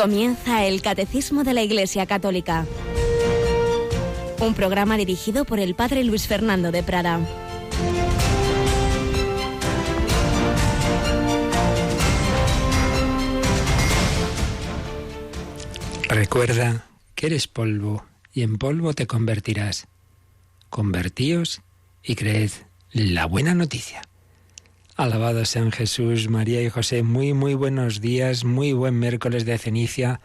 Comienza el Catecismo de la Iglesia Católica. Un programa dirigido por el Padre Luis Fernando de Prada. Recuerda que eres polvo y en polvo te convertirás. Convertíos y creed la buena noticia. Alabados sean Jesús, María y José. Muy buenos días, muy buen miércoles de ceniza,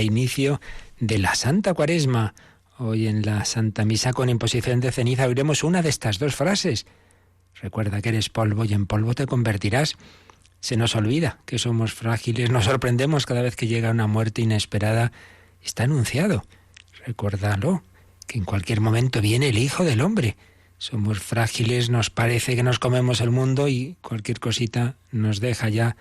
inicio de la Santa Cuaresma. Hoy en la Santa Misa con imposición de ceniza oiremos una de estas dos frases. Recuerda que eres polvo y en polvo te convertirás. Se nos olvida que somos frágiles, nos sorprendemos cada vez que llega una muerte inesperada. Está anunciado. Recuérdalo, que en cualquier momento viene el Hijo del Hombre. Somos frágiles, nos parece que nos comemos el mundo y cualquier cosita nos deja ya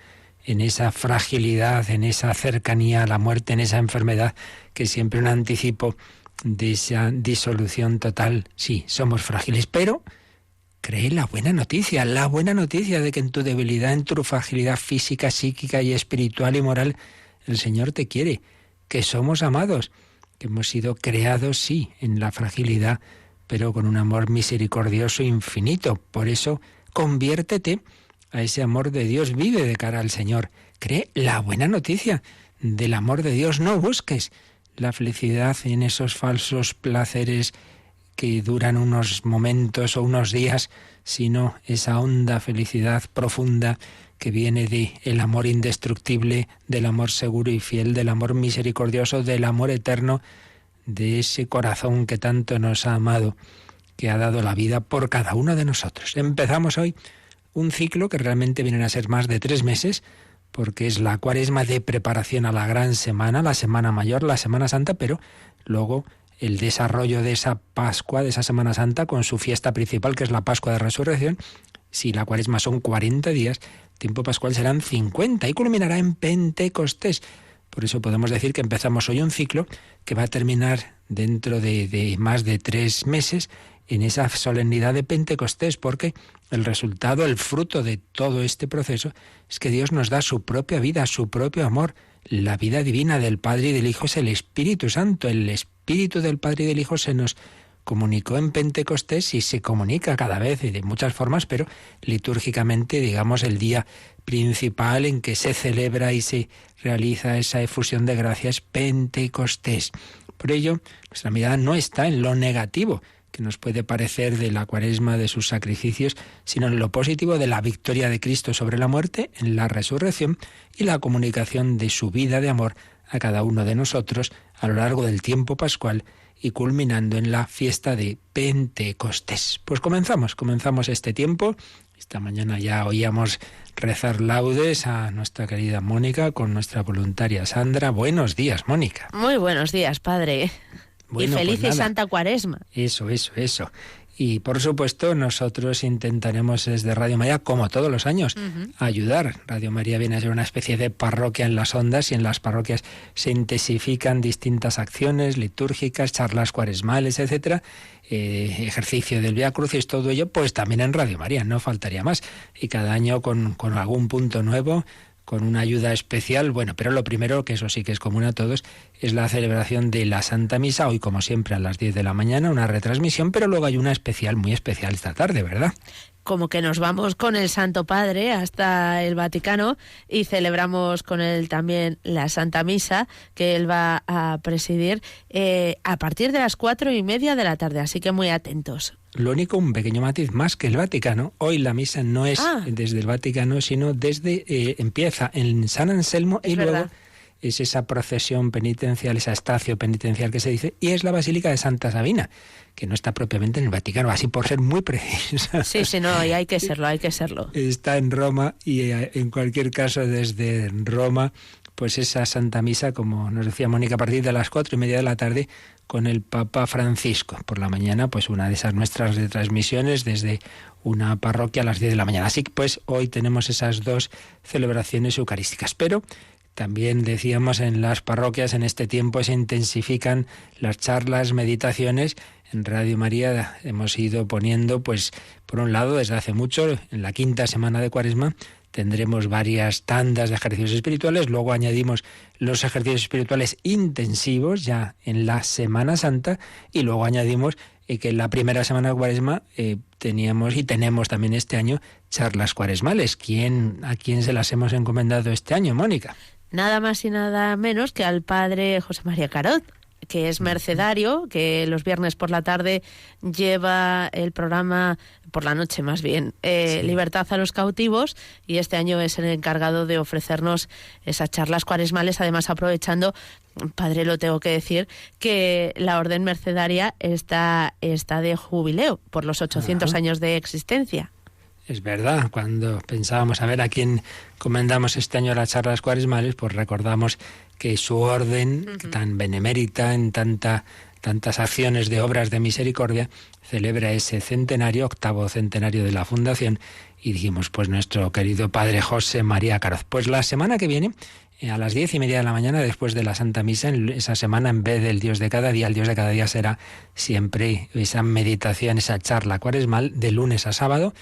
en esa fragilidad, en esa cercanía a la muerte, en esa enfermedad, que es siempre un anticipo de esa disolución total. Sí, somos frágiles, pero cree la buena noticia de que en tu debilidad, en tu fragilidad física, psíquica y espiritual y moral, el Señor te quiere, que somos amados, que hemos sido creados, sí, en la fragilidad, pero con un amor misericordioso infinito. Por eso, conviértete a ese amor de Dios, vive de cara al Señor. Cree la buena noticia del amor de Dios. No busques la felicidad en esos falsos placeres que duran unos momentos o unos días, sino esa honda felicidad profunda que viene del amor indestructible, del amor seguro y fiel, del amor misericordioso, del amor eterno, de ese corazón que tanto nos ha amado, que ha dado la vida por cada uno de nosotros. Empezamos hoy un ciclo que realmente vienen a ser más de 3 meses, porque es la Cuaresma de preparación a la gran semana, la Semana Mayor, la Semana Santa, pero luego el desarrollo de esa Pascua, de esa Semana Santa, con su fiesta principal, que es la Pascua de Resurrección. Si la Cuaresma son 40 días, tiempo pascual serán 50 y culminará en Pentecostés. Por eso podemos decir que empezamos hoy un ciclo que va a terminar dentro de más de 3 meses en esa solemnidad de Pentecostés, porque el resultado, el fruto de todo este proceso es que Dios nos da su propia vida, su propio amor. La vida divina del Padre y del Hijo es el Espíritu Santo. El Espíritu del Padre y del Hijo se nos comunicó en Pentecostés y se comunica cada vez y de muchas formas, pero litúrgicamente, digamos, el día principal en que se celebra y se realiza esa efusión de gracias, Pentecostés. Por ello, nuestra mirada no está en lo negativo que nos puede parecer de la Cuaresma, de sus sacrificios, sino en lo positivo de la victoria de Cristo sobre la muerte, en la resurrección y la comunicación de su vida de amor a cada uno de nosotros a lo largo del tiempo pascual y culminando en la fiesta de Pentecostés. Pues comenzamos este tiempo. Esta mañana ya oíamos rezar laudes a nuestra querida Mónica con nuestra voluntaria Sandra. Buenos días, Mónica. Muy buenos días, padre. Bueno, y feliz y santa Cuaresma. Eso. Y por supuesto nosotros intentaremos desde Radio María, como todos los años, ayudar. Radio María viene a ser una especie de parroquia en las ondas y en las parroquias se intensifican distintas acciones litúrgicas, charlas cuaresmales, etcétera, ejercicio del Vía Crucis, todo ello, pues también en Radio María, no faltaría más. Y cada año con algún punto nuevo, con una ayuda especial. Bueno, pero lo primero, que eso sí que es común a todos, es la celebración de la Santa Misa, hoy como siempre a las 10 de la mañana, una retransmisión, pero luego hay una especial, muy especial esta tarde, ¿verdad? Como que nos vamos con el Santo Padre hasta el Vaticano y celebramos con él también la Santa Misa, que él va a presidir a partir de las 4:30 de la tarde, así que muy atentos. Lo único, un pequeño matiz más que el Vaticano. Hoy la misa no es desde el Vaticano, sino desde, empieza en San Anselmo y luego es esa procesión penitencial, esa estacio penitencial que se dice, y es la Basílica de Santa Sabina, que no está propiamente en el Vaticano, así por ser muy precisa. Sí, no, y hay que serlo. Está en Roma y en cualquier caso desde Roma, pues esa Santa Misa, como nos decía Mónica, a partir de las 4:30 de la tarde, con el Papa Francisco. Por la mañana, pues una de esas nuestras retransmisiones desde una parroquia a las 10 de la mañana. Así que pues hoy tenemos esas 2 celebraciones eucarísticas. Pero también decíamos en las parroquias en este tiempo se intensifican las charlas, meditaciones. En Radio María hemos ido poniendo, pues por un lado, desde hace mucho, en la 5ª semana de Cuaresma, tendremos varias tandas de ejercicios espirituales, luego añadimos los ejercicios espirituales intensivos ya en la Semana Santa y luego añadimos que en la primera semana de Cuaresma teníamos y tenemos también este año charlas cuaresmales. ¿A quién se las hemos encomendado este año, Mónica? Nada más y nada menos que al padre José María Carot, que es mercedario, que los viernes por la tarde lleva el programa, por la noche más bien, Libertad a los cautivos, y este año es el encargado de ofrecernos esas charlas cuaresmales, además aprovechando, padre, lo tengo que decir, que la orden mercedaria está de jubileo por los 800 años de existencia. Es verdad, cuando pensábamos a ver a quién comendamos este año las charlas cuaresmales, pues recordamos que su orden, tan benemérita en tantas acciones de obras de misericordia, celebra ese centenario, 8º centenario de la fundación, y dijimos, pues nuestro querido padre José María Carot. Pues la semana que viene, a las 10:30 de la mañana, después de la Santa Misa, en esa semana, en vez del Dios de cada día, el Dios de cada día será siempre esa meditación, esa charla cuaresmal, de lunes a sábado,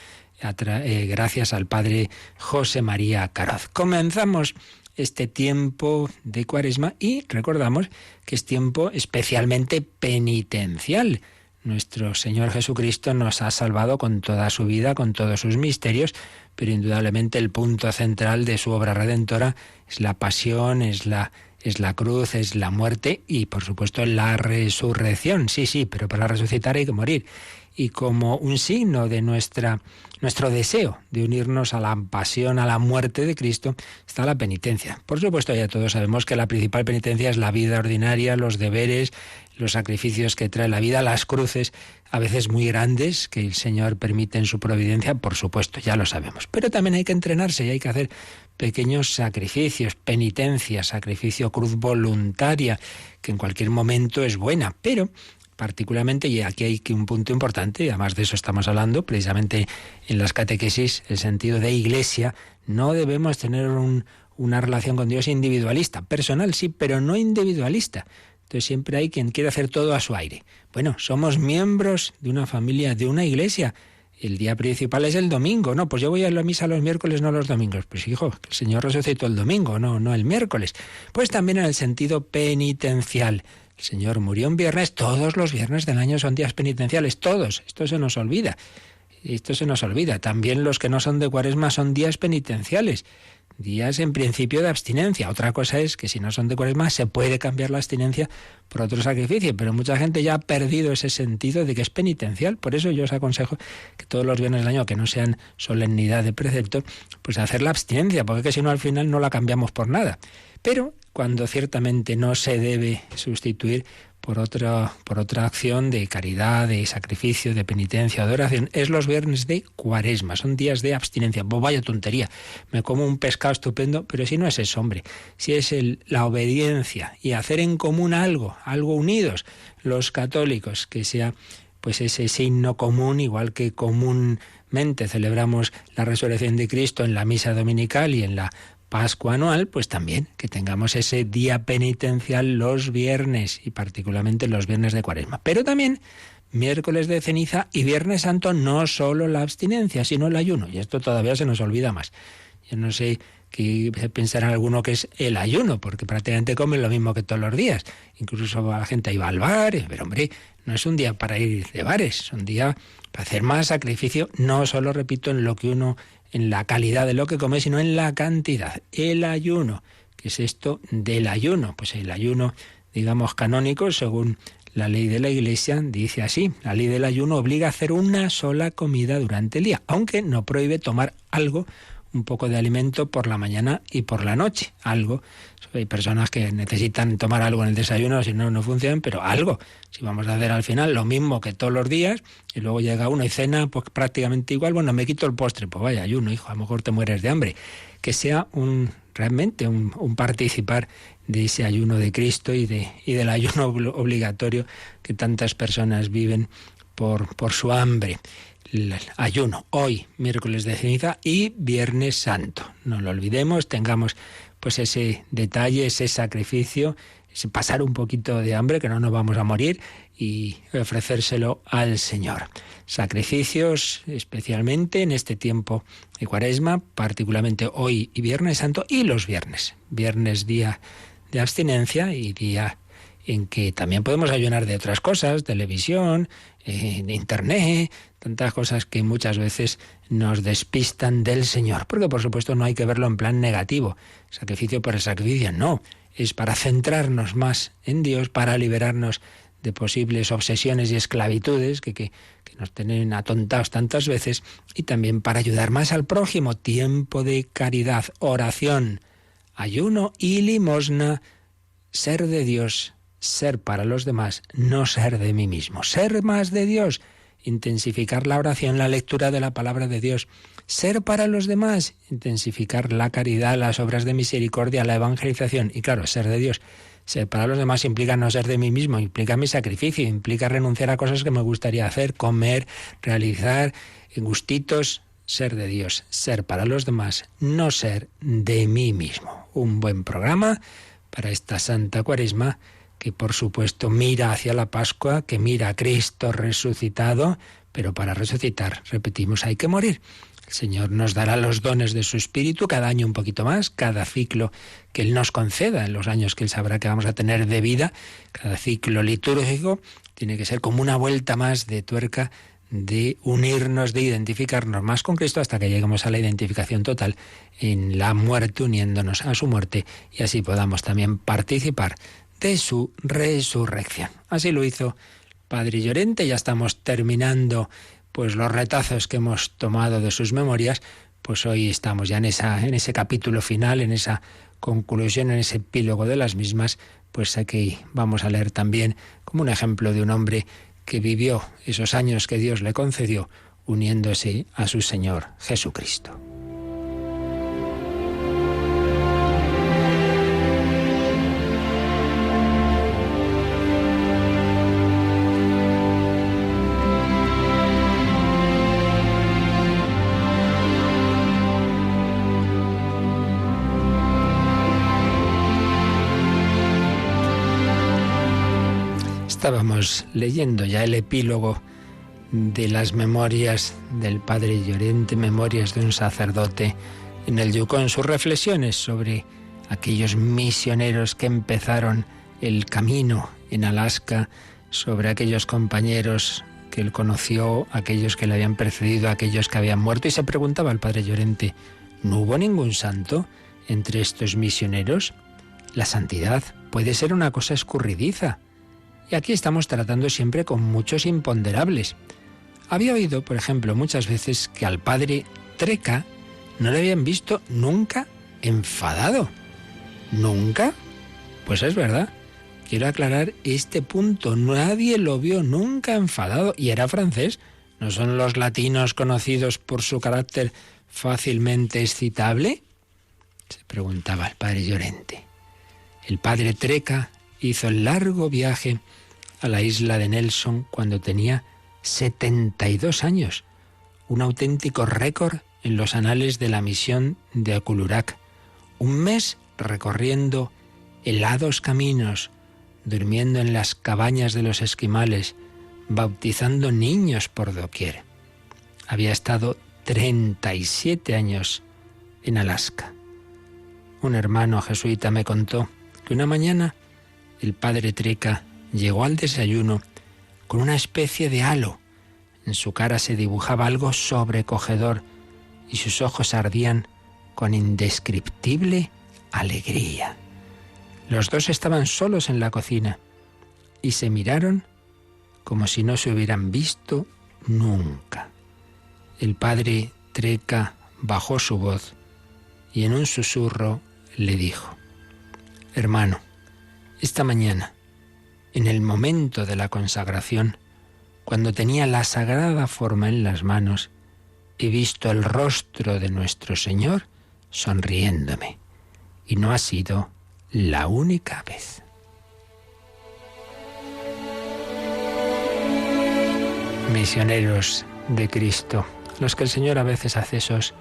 gracias al padre José María Carot. Comenzamos este tiempo de Cuaresma y recordamos que es tiempo especialmente penitencial. Nuestro Señor Jesucristo nos ha salvado con toda su vida, con todos sus misterios, pero indudablemente el punto central de su obra redentora es la pasión, es la cruz, es la muerte y, por supuesto, la resurrección. Sí, pero para resucitar hay que morir. Y como un signo de nuestro deseo de unirnos a la pasión, a la muerte de Cristo, está la penitencia. Por supuesto, ya todos sabemos que la principal penitencia es la vida ordinaria, los deberes, los sacrificios que trae la vida, las cruces, a veces muy grandes, que el Señor permite en su providencia, por supuesto, ya lo sabemos. Pero también hay que entrenarse y hay que hacer pequeños sacrificios, penitencia, sacrificio, cruz voluntaria, que en cualquier momento es buena, pero particularmente, y aquí hay un punto importante, y además de eso estamos hablando, precisamente en las catequesis, el sentido de iglesia, no debemos tener una relación con Dios individualista, personal sí, pero no individualista. Entonces siempre hay quien quiere hacer todo a su aire. Bueno, somos miembros de una familia, de una iglesia. El día principal es el domingo. No, pues yo voy a la misa los miércoles, no los domingos. Pues hijo, que el Señor resucitó el domingo, no el miércoles. Pues también en el sentido penitencial. El Señor murió un viernes, todos los viernes del año son días penitenciales, todos. Esto se nos olvida. También los que no son de Cuaresma son días penitenciales. Días en principio de abstinencia. Otra cosa es que si no son de Cuaresma se puede cambiar la abstinencia por otro sacrificio, pero mucha gente ya ha perdido ese sentido de que es penitencial. Por eso yo os aconsejo que todos los viernes del año, que no sean solemnidad de precepto, pues hacer la abstinencia, porque que si no al final no la cambiamos por nada. Pero cuando ciertamente no se debe sustituir por otra acción de caridad, de sacrificio, de penitencia, de oración, es los viernes de Cuaresma, son días de abstinencia. Pues vaya tontería, me como un pescado estupendo, pero si no es eso, hombre, si es la obediencia y hacer en común algo unidos los católicos, que sea pues ese signo común, igual que comúnmente celebramos la resurrección de Cristo en la misa dominical y en la Pascua anual, pues también que tengamos ese día penitencial los viernes y particularmente los viernes de Cuaresma. Pero también miércoles de ceniza y Viernes Santo no solo la abstinencia, sino el ayuno. Y esto todavía se nos olvida más. Yo no sé qué pensará alguno que es el ayuno, porque prácticamente comen lo mismo que todos los días. Incluso la gente iba al bar, pero hombre, no es un día para ir de bares, es un día para hacer más sacrificio, no solo, repito, en la calidad de lo que come, sino en la cantidad. El ayuno, ¿qué es esto del ayuno? Pues el ayuno, digamos, canónico, según la ley de la Iglesia, dice así: la ley del ayuno obliga a hacer una sola comida durante el día, aunque no prohíbe tomar algo, un poco de alimento por la mañana y por la noche, algo. Hay personas que necesitan tomar algo en el desayuno, si no, no funcionan, pero algo. Si vamos a hacer al final lo mismo que todos los días, y luego llega uno y cena pues prácticamente igual, bueno, me quito el postre, pues vaya ayuno, hijo, a lo mejor te mueres de hambre. Que sea realmente un participar de ese ayuno de Cristo y del ayuno obligatorio que tantas personas viven por su hambre. El ayuno hoy, miércoles de ceniza y Viernes Santo. No lo olvidemos, tengamos pues ese detalle, ese sacrificio es pasar un poquito de hambre, que no nos vamos a morir, y ofrecérselo al Señor. Sacrificios, especialmente en este tiempo de Cuaresma, particularmente hoy y Viernes Santo, y los viernes. Viernes, día de abstinencia y día en que también podemos ayunar de otras cosas, televisión, internet, tantas cosas que muchas veces nos despistan del Señor. Porque por supuesto no hay que verlo en plan negativo, sacrificio por el sacrificio, no. Es para centrarnos más en Dios, para liberarnos de posibles obsesiones y esclavitudes que nos tienen atontados tantas veces, y también para ayudar más al prójimo. Tiempo de caridad, oración, ayuno y limosna, ser de Dios, ser para los demás, no ser de mí mismo. Ser más de Dios, intensificar la oración, la lectura de la palabra de Dios. Ser para los demás, intensificar la caridad, las obras de misericordia, la evangelización. Y claro, ser de Dios, ser para los demás implica no ser de mí mismo, implica mi sacrificio, implica renunciar a cosas que me gustaría hacer, comer, realizar, gustitos. Ser de Dios, ser para los demás, no ser de mí mismo. Un buen programa para esta Santa Cuaresma, que por supuesto mira hacia la Pascua, que mira a Cristo resucitado, pero para resucitar, repetimos, hay que morir. El Señor nos dará los dones de su Espíritu cada año un poquito más, cada ciclo que Él nos conceda, en los años que Él sabrá que vamos a tener de vida, cada ciclo litúrgico tiene que ser como una vuelta más de tuerca, de unirnos, de identificarnos más con Cristo hasta que lleguemos a la identificación total en la muerte, uniéndonos a su muerte, y así podamos también participar de su resurrección. Así lo hizo Padre Llorente. Ya estamos terminando pues los retazos que hemos tomado de sus memorias. Pues hoy estamos ya en ese capítulo final, en esa conclusión, en ese epílogo de las mismas. Pues aquí vamos a leer también como un ejemplo de un hombre que vivió esos años que Dios le concedió uniéndose a su Señor Jesucristo. Estábamos leyendo ya el epílogo de las memorias del Padre Llorente, memorias de un sacerdote en el Yukón, sus reflexiones sobre aquellos misioneros que empezaron el camino en Alaska, sobre aquellos compañeros que él conoció, aquellos que le habían precedido, aquellos que habían muerto, y se preguntaba al Padre Llorente, ¿no hubo ningún santo entre estos misioneros? La santidad puede ser una cosa escurridiza. Y aquí estamos tratando siempre con muchos imponderables. Había oído, por ejemplo, muchas veces que al padre Treca no le habían visto nunca enfadado. ¿Nunca? Pues es verdad. Quiero aclarar este punto. Nadie lo vio nunca enfadado. Y era francés. ¿No son los latinos conocidos por su carácter fácilmente excitable? Se preguntaba el padre Llorente. El padre Treca hizo el largo viaje a la isla de Nelson cuando tenía 72 años, un auténtico récord en los anales de la misión de Aculurac. Un mes recorriendo helados caminos, durmiendo en las cabañas de los esquimales, bautizando niños por doquier. Había estado 37 años en Alaska. Un hermano jesuita me contó que una mañana el padre Treca llegó al desayuno con una especie de halo. En su cara se dibujaba algo sobrecogedor y sus ojos ardían con indescriptible alegría. Los dos estaban solos en la cocina y se miraron como si no se hubieran visto nunca. El padre Treca bajó su voz y en un susurro le dijo: «Hermano, esta mañana, en el momento de la consagración, cuando tenía la sagrada forma en las manos, he visto el rostro de nuestro Señor sonriéndome, y no ha sido la única vez». Misioneros de Cristo, los que el Señor a veces hace esos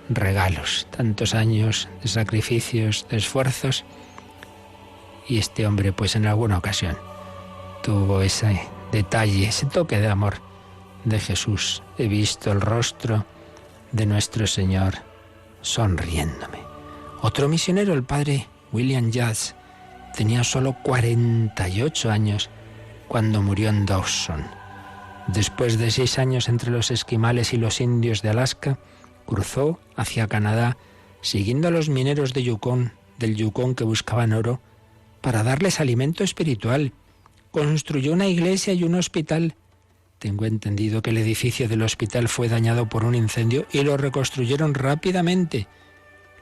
regalos, tantos años de sacrificios, de esfuerzos, Y este hombre, pues en alguna ocasión, tuvo ese detalle, ese toque de amor de Jesús. He visto el rostro de nuestro Señor sonriéndome. Otro misionero, el padre William Yates, tenía solo 48 años cuando murió en Dawson. Después de 6 años entre los esquimales y los indios de Alaska, cruzó hacia Canadá siguiendo a los mineros del Yukón que buscaban oro para darles alimento espiritual. Construyó una iglesia y un hospital. Tengo entendido que el edificio del hospital fue dañado por un incendio y lo reconstruyeron rápidamente.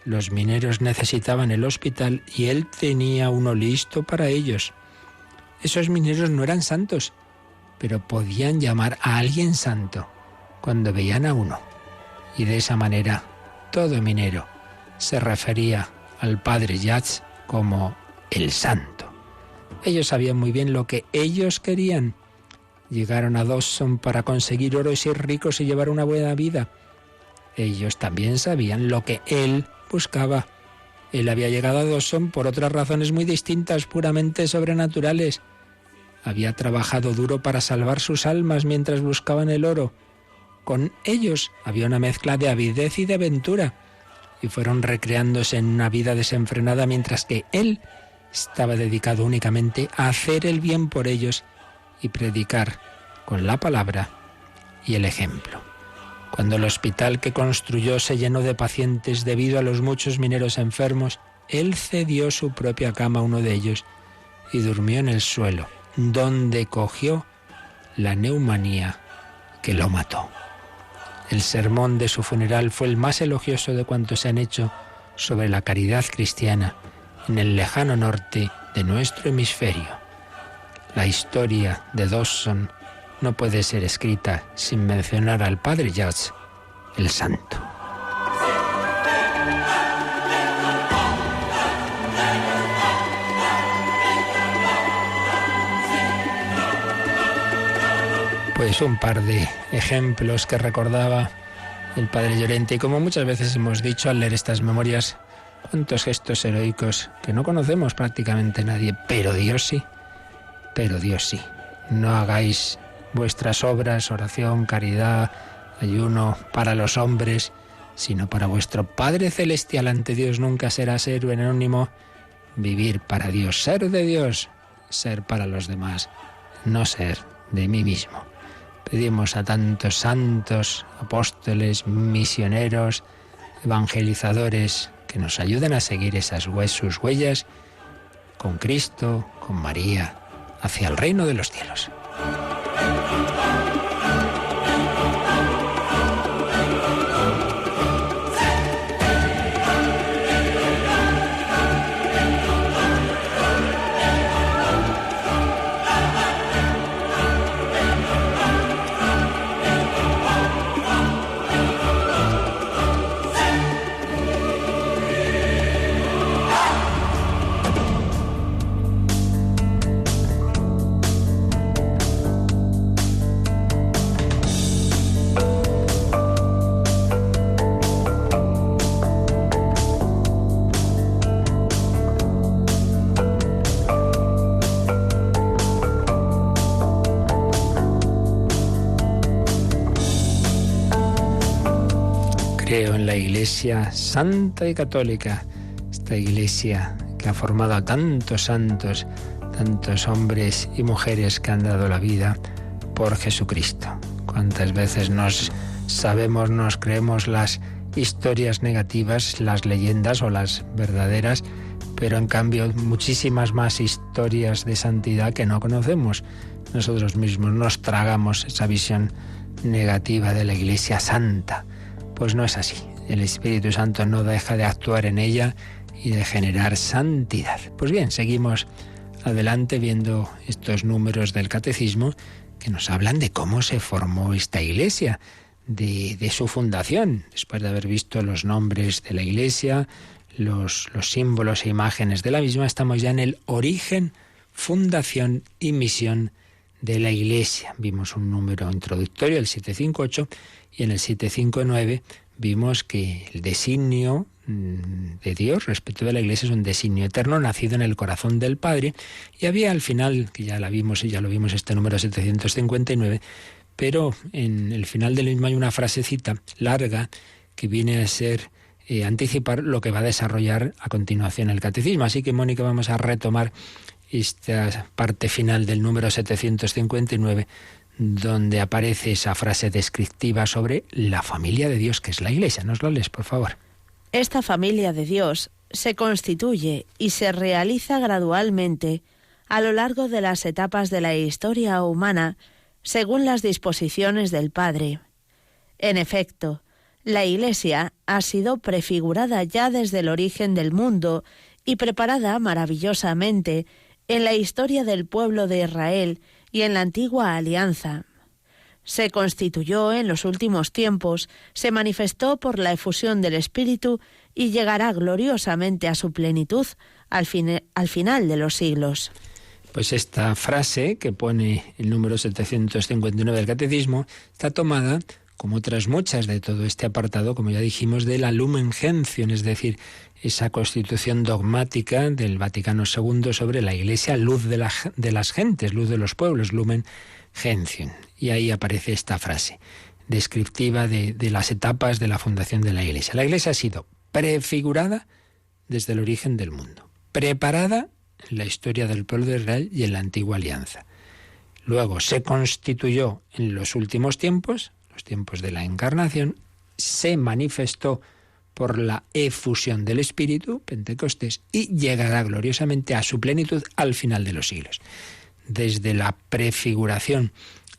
Los mineros necesitaban el hospital y él tenía uno listo para ellos. Esos mineros no eran santos, pero podían llamar a alguien santo cuando veían a uno. Y de esa manera, todo minero se refería al padre Yates como el santo. Ellos sabían muy bien lo que ellos querían. Llegaron a Dawson para conseguir oro y ser ricos y llevar una buena vida. Ellos también sabían lo que él buscaba. Él había llegado a Dawson por otras razones muy distintas, puramente sobrenaturales. Había trabajado duro para salvar sus almas mientras buscaban el oro. Con ellos había una mezcla de avidez y de aventura, y fueron recreándose en una vida desenfrenada mientras que él estaba dedicado únicamente a hacer el bien por ellos y predicar con la palabra y el ejemplo. Cuando el hospital que construyó se llenó de pacientes debido a los muchos mineros enfermos, él cedió su propia cama a uno de ellos y durmió en el suelo, donde cogió la neumonía que lo mató. El sermón de su funeral fue el más elogioso de cuantos se han hecho sobre la caridad cristiana en el lejano norte de nuestro hemisferio. La historia de Dawson no puede ser escrita sin mencionar al padre Yates, el santo. Pues un par de ejemplos que recordaba el padre Llorente, y como muchas veces hemos dicho al leer estas memorias, cuántos gestos heroicos que no conocemos prácticamente nadie, pero Dios sí. Pero Dios sí. No hagáis vuestras obras, oración, caridad, ayuno para los hombres, sino para vuestro Padre Celestial. Ante Dios nunca será ser un anónimo. Vivir para Dios, ser de Dios, ser para los demás, no ser de mí mismo. Pedimos a tantos santos, apóstoles, misioneros, evangelizadores, que nos ayuden a seguir sus huellas con Cristo, con María, hacia el reino de los cielos. Creo en la Iglesia Santa y Católica, esta Iglesia que ha formado a tantos santos, tantos hombres y mujeres que han dado la vida por Jesucristo. Cuántas veces nos creemos las historias negativas, las leyendas o las verdaderas, pero en cambio muchísimas más historias de santidad que no conocemos. Nosotros mismos nos tragamos esa visión negativa de la Iglesia Santa. Pues no es así. El Espíritu Santo no deja de actuar en ella y de generar santidad. Pues bien, seguimos adelante viendo estos números del Catecismo que nos hablan de cómo se formó esta Iglesia, de su fundación. Después de haber visto los nombres de la Iglesia, los símbolos e imágenes de la misma, estamos ya en el origen, fundación y misión de la Iglesia. Vimos un número introductorio, el 758, y en el 759 vimos que el designio de Dios respecto de la Iglesia es un designio eterno nacido en el corazón del Padre, y había al final, que ya lo vimos este número 759, pero en el final del mismo hay una frasecita larga que viene a ser anticipar lo que va a desarrollar a continuación el catecismo. Así que, Mónica, vamos a retomar esta parte final del número 759, donde aparece esa frase descriptiva sobre la familia de Dios, que es la Iglesia. ¿Nos lo lees, por favor? Esta familia de Dios se constituye y se realiza gradualmente a lo largo de las etapas de la historia humana, según las disposiciones del Padre. En efecto, la Iglesia ha sido prefigurada ya desde el origen del mundo y preparada maravillosamente en la historia del pueblo de Israel y en la antigua alianza. Se constituyó en los últimos tiempos, se manifestó por la efusión del Espíritu y llegará gloriosamente a su plenitud al final de los siglos. Pues esta frase que pone el número 759 del Catecismo está tomada, como otras muchas de todo este apartado, como ya dijimos, de la Lumen Gentium, es decir, esa constitución dogmática del Vaticano II sobre la Iglesia, luz de las gentes, luz de los pueblos, Lumen Gentium. Y ahí aparece esta frase descriptiva de las etapas de la fundación de la Iglesia. La Iglesia ha sido prefigurada desde el origen del mundo, preparada en la historia del pueblo de Israel y en la antigua alianza. Luego se constituyó en los últimos tiempos, los tiempos de la encarnación, se manifestó por la efusión del Espíritu, Pentecostés, y llegará gloriosamente a su plenitud al final de los siglos. Desde la prefiguración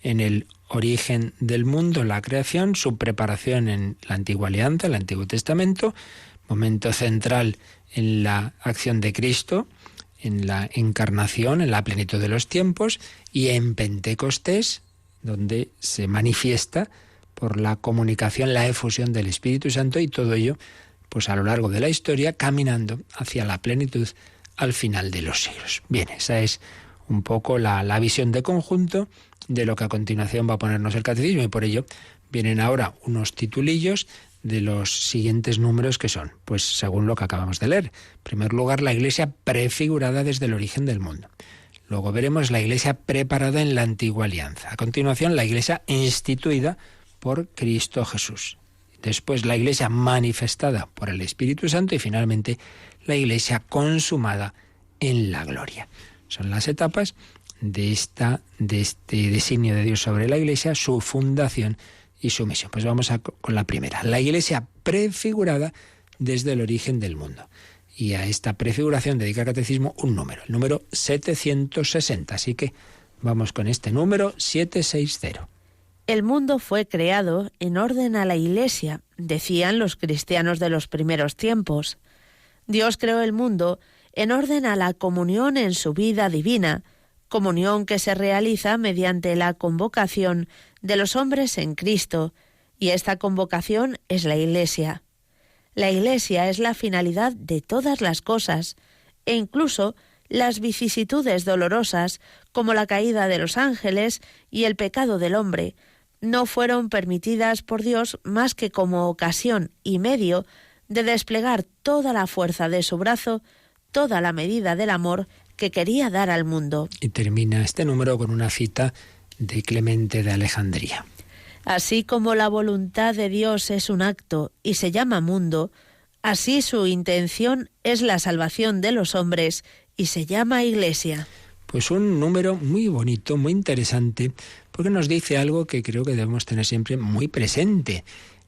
en el origen del mundo, la creación, su preparación en la antigua alianza, el Antiguo Testamento, momento central en la acción de Cristo, en la encarnación, en la plenitud de los tiempos, y en Pentecostés, donde se manifiesta por la comunicación, la efusión del Espíritu Santo, y todo ello, pues a lo largo de la historia, caminando hacia la plenitud al final de los siglos. Bien, esa es un poco la visión de conjunto de lo que a continuación va a ponernos el catecismo, y por ello vienen ahora unos titulillos de los siguientes números, que son, pues según lo que acabamos de leer. En primer lugar, la Iglesia prefigurada desde el origen del mundo. Luego veremos la Iglesia preparada en la antigua alianza. A continuación, la Iglesia instituida por Cristo Jesús. Después, la Iglesia manifestada por el Espíritu Santo, y finalmente la Iglesia consumada en la gloria. Son las etapas de este designio de Dios sobre la Iglesia, su fundación y su misión. Pues vamos con la primera. La Iglesia prefigurada desde el origen del mundo. Y a esta prefiguración dedica el Catecismo un número, el número 760. Así que vamos con este número 760. El mundo fue creado en orden a la Iglesia, decían los cristianos de los primeros tiempos. Dios creó el mundo en orden a la comunión en su vida divina, comunión que se realiza mediante la convocación de los hombres en Cristo, y esta convocación es la Iglesia. La Iglesia es la finalidad de todas las cosas, e incluso las vicisitudes dolorosas, como la caída de los ángeles y el pecado del hombre, no fueron permitidas por Dios más que como ocasión y medio de desplegar toda la fuerza de su brazo, toda la medida del amor que quería dar al mundo. Y termina este número con una cita de Clemente de Alejandría. Así como la voluntad de Dios es un acto y se llama mundo, así su intención es la salvación de los hombres y se llama Iglesia. Pues un número muy bonito, muy interesante, porque nos dice algo que creo que debemos tener siempre muy presente.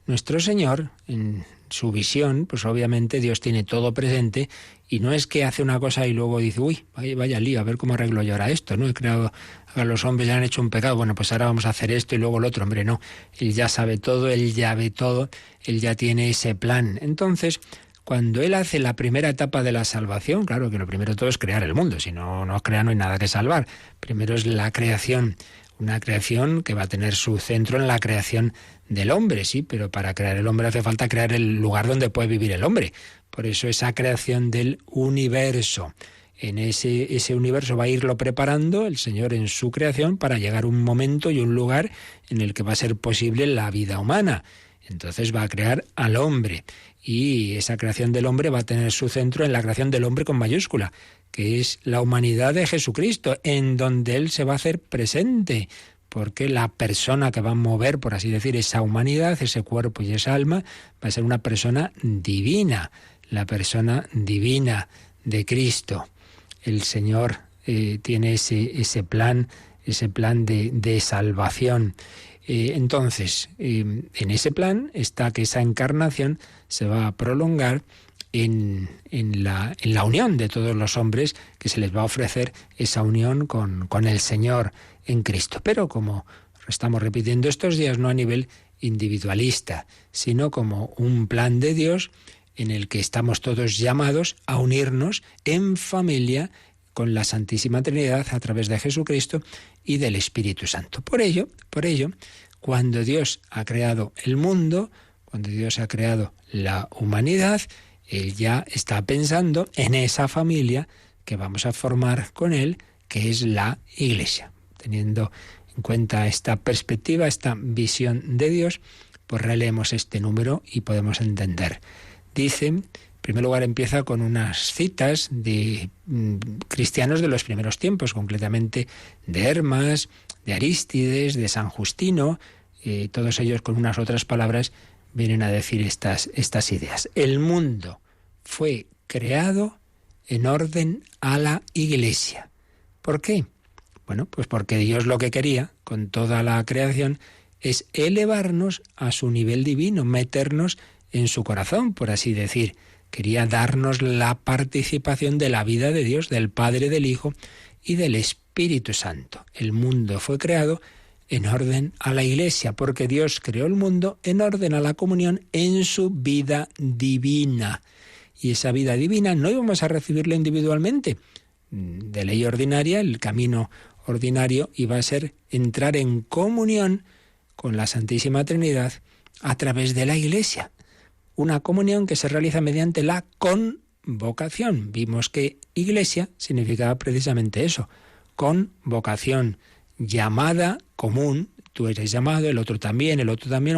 Nuestro Señor, en su visión, pues obviamente Dios tiene todo presente, y no es que hace una cosa y luego dice, uy, vaya lío, a ver cómo arreglo yo ahora esto, ¿no? He creado a los hombres, ya han hecho un pecado, bueno, pues ahora vamos a hacer esto y luego lo otro. Hombre, no, Él ya sabe todo, Él ya ve todo, Él ya tiene ese plan. Entonces, cuando Él hace la primera etapa de la salvación, claro que lo primero de todo es crear el mundo, si no crea no hay nada que salvar. Primero es la creación, una creación que va a tener su centro en la creación del hombre, sí, pero para crear el hombre hace falta crear el lugar donde puede vivir el hombre. Por eso esa creación del universo. En ese universo va a irlo preparando el Señor en su creación para llegar un momento y un lugar en el que va a ser posible la vida humana. Entonces va a crear al hombre, y esa creación del hombre va a tener su centro en la creación del hombre con mayúscula, que es la humanidad de Jesucristo, en donde Él se va a hacer presente, porque la persona que va a mover, por así decir, esa humanidad, ese cuerpo y esa alma, va a ser una persona divina, la persona divina de Cristo. El Señor tiene ese plan de salvación. Entonces, en ese plan está que esa encarnación se va a prolongar en la unión de todos los hombres, que se les va a ofrecer esa unión con el Señor en Cristo. Pero como estamos repitiendo estos días, no a nivel individualista, sino como un plan de Dios en el que estamos todos llamados a unirnos en familia con la Santísima Trinidad a través de Jesucristo y del Espíritu Santo. Por ello, cuando Dios ha creado el mundo, cuando Dios ha creado la humanidad, Él ya está pensando en esa familia que vamos a formar con Él, que es la Iglesia. Teniendo en cuenta esta perspectiva, esta visión de Dios, pues releemos este número y podemos entender. Dice, en primer lugar, empieza con unas citas de cristianos de los primeros tiempos, concretamente de Hermas, de Arístides, de San Justino, todos ellos con unas otras palabras vienen a decir estas ideas. El mundo fue creado en orden a la Iglesia. ¿Por qué? Bueno, pues porque Dios lo que quería con toda la creación es elevarnos a su nivel divino, meternos en su corazón, por así decir. Quería darnos la participación de la vida de Dios, del Padre, del Hijo y del Espíritu Santo. El mundo fue creado en orden a la Iglesia, porque Dios creó el mundo en orden a la comunión en su vida divina. Y esa vida divina no íbamos a recibirla individualmente. De ley ordinaria, el camino ordinario iba a ser entrar en comunión con la Santísima Trinidad a través de la Iglesia. Una comunión que se realiza mediante la convocación. Vimos que Iglesia significaba precisamente eso, convocación, llamada común. Tú eres llamado, el otro también.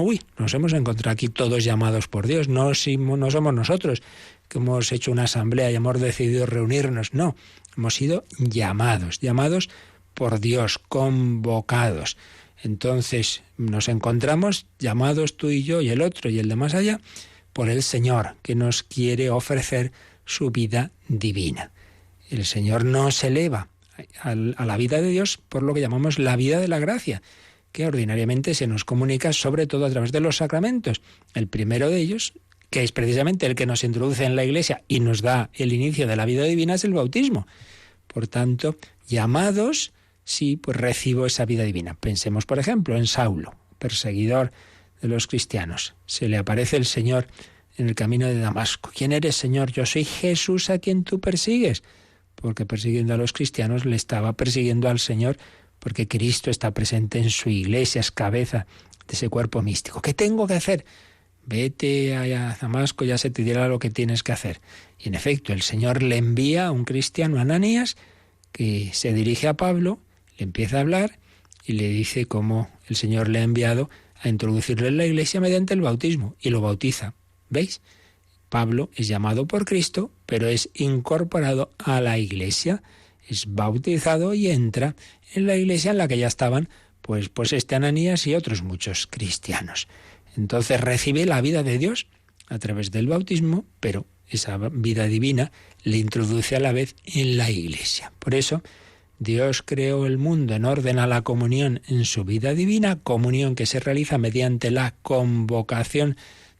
Uy, nos hemos encontrado aquí todos llamados por Dios. No somos nosotros que hemos hecho una asamblea y hemos decidido reunirnos. No, hemos sido llamados por Dios, convocados. Entonces nos encontramos llamados tú y yo y el otro y el de más allá por el Señor, que nos quiere ofrecer su vida divina. El Señor nos eleva a la vida de Dios por lo que llamamos la vida de la gracia, que ordinariamente se nos comunica sobre todo a través de los sacramentos. El primero de ellos, que es precisamente el que nos introduce en la Iglesia y nos da el inicio de la vida divina, es el bautismo. Por tanto, llamados, sí, pues recibo esa vida divina. Pensemos, por ejemplo, en Saulo, perseguidor de los cristianos. Se le aparece el Señor en el camino de Damasco. ¿Quién eres, Señor? Yo soy Jesús a quien tú persigues. Porque persiguiendo a los cristianos le estaba persiguiendo al Señor, porque Cristo está presente en su Iglesia, es cabeza de ese cuerpo místico. ¿Qué tengo que hacer? Vete a Damasco, ya se te dirá lo que tienes que hacer. Y en efecto, el Señor le envía a un cristiano, Ananías, que se dirige a Pablo, le empieza a hablar y le dice cómo el Señor le ha enviado a introducirlo en la Iglesia mediante el bautismo, y lo bautiza. ¿Veis? Pablo es llamado por Cristo, pero es incorporado a la Iglesia, es bautizado y entra en la Iglesia en la que ya estaban pues este Ananías y otros muchos cristianos. Entonces recibe la vida de Dios a través del bautismo, pero esa vida divina le introduce a la vez en la Iglesia. Por eso Dios creó el mundo en orden a la comunión en su vida divina, comunión que se realiza mediante la convocación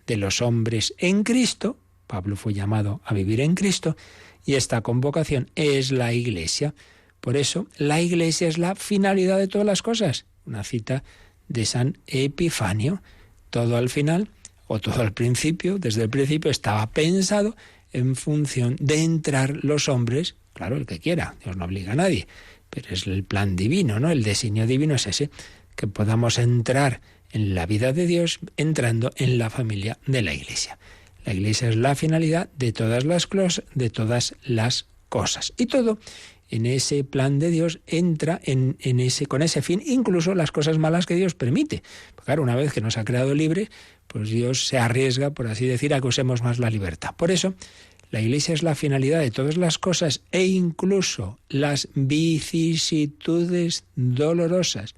de los hombres en Cristo. Pablo fue llamado a vivir en Cristo y esta convocación es la Iglesia. Por eso la Iglesia es la finalidad de todas las cosas. Una cita de San Epifanio. Todo al final, o todo al principio, desde el principio estaba pensado en función de entrar los hombres, claro, el que quiera, Dios no obliga a nadie, pero es el plan divino, ¿no? El designio divino es ese, que podamos entrar en la vida de Dios entrando en la familia de la Iglesia. La Iglesia es la finalidad de todas las cosas. Y todo en ese plan de Dios, entra con ese fin, incluso las cosas malas que Dios permite. Porque claro, una vez que nos ha creado libres, pues Dios se arriesga, por así decir, a que usemos más la libertad. Por eso, la Iglesia es la finalidad de todas las cosas e incluso las vicisitudes dolorosas,